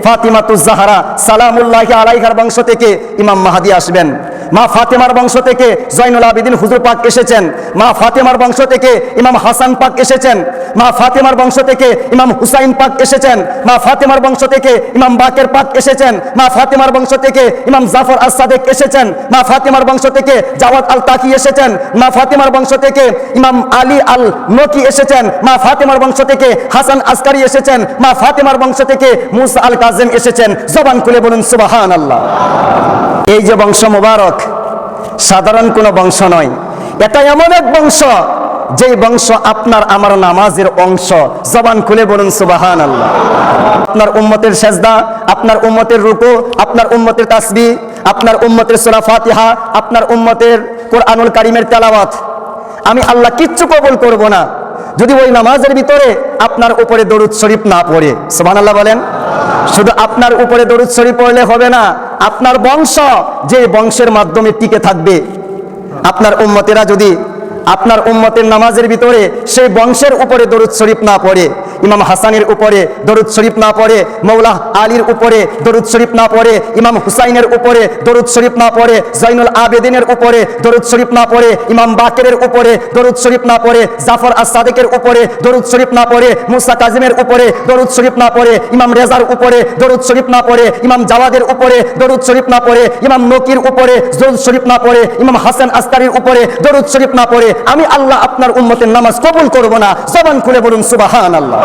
ফাতিমাতুজ জাহরা সালামুল্লাহি আলাইহার বংশ থেকে ইমাম মাহদী আসবেন। মা ফাতেমার বংশ থেকে জয়নুল আবেদিন হুজুর পাক এসেছেন। মা ফাতেমার বংশ থেকে ইমাম হাসান পাক এসেছেন। মা ফাতেমার বংশ থেকে ইমাম হুসাইন পাক এসেছেন। মা ফাতেমার বংশ থেকে ইমাম বাকের পাক এসেছেন। মা ফাতেমার বংশ থেকে ইমাম জাফর আস-সাদিক এসেছেন। মা ফাতেমার বংশ থেকে জাওয়াদ আল তাকি এসেছেন। মা ফাতেমার বংশ থেকে ইমাম আলী আল নকি এসেছেন। মা ফাতেমার বংশ থেকে হাসান আসকারি এসেছেন। মা ফাতেমার বংশ থেকে মুসা আল কাজেম এসেছেন। জবান খুলে বলুন সুবহানাল্লাহ। এই যে বংশ মুবারক সাধারণ কোনো বংশ নয়, এটা এমন এক বংশ যেই বংশ আপনার আমার নামাজের অংশ। জবান খুলে বলুন সুবহানাল্লাহ। আপনার উম্মতের সেজদা, আপনার উম্মতের রুকু, আপনার উম্মতের তাসবিহ, আপনার উম্মতের সূরা ফাতিহা, আপনার উম্মতের কোরআনুল কারীমের তেলাওয়াত, আমি আল্লাহ কিচ্ছু কবুল করব না যদি ওই নামাজের ভিতরে আপনার উপরে দরুদ শরীফ না পড়ে। সুবহানাল্লাহ বলেন। শুধু আপনার উপরে দরুদ শরীফ পড়লে হবে না, আপনার বংশ যে বংশের মাধ্যমে টিকে থাকবে, আপনার উম্মতেরা যদি আপনার উম্মতের নামাজের ভিতরে সেই বংশের উপরে দরুদ শরীফ না পড়ে, ইমাম হাসানের উপরে দরুদ শরীফ না পড়ে, মৌলা আলীর উপরে দরুদ শরীফ না পড়ে, ইমাম হুসাইনের উপরে দরুদ শরীফ না পড়ে, জয়নুল আবেদিনের উপরে দরুদ শরীফ না পড়ে, ইমাম বাকেরের উপরে দরুদ শরীফ না পড়ে, জাফর আস-সাদিকের উপরে দরুদ শরীফ না পড়ে, মুসা কাজিমের উপরে দরুদ শরীফ না পড়ে, ইমাম রেজার উপরে দরুদ শরীফ না পড়ে, ইমাম জাওয়াদের উপরে দরুদ শরীফ না পড়ে, ইমাম নকির উপরে দরুদ শরীফ না পড়ে, ইমাম হাসান আসকারির উপরে দরুদ শরীফ না পড়ে, আমি আল্লাহ আপনার উম্মতের নামাজ কবুল করব না। জবান খুলে বলুন সুবহানাল্লাহ।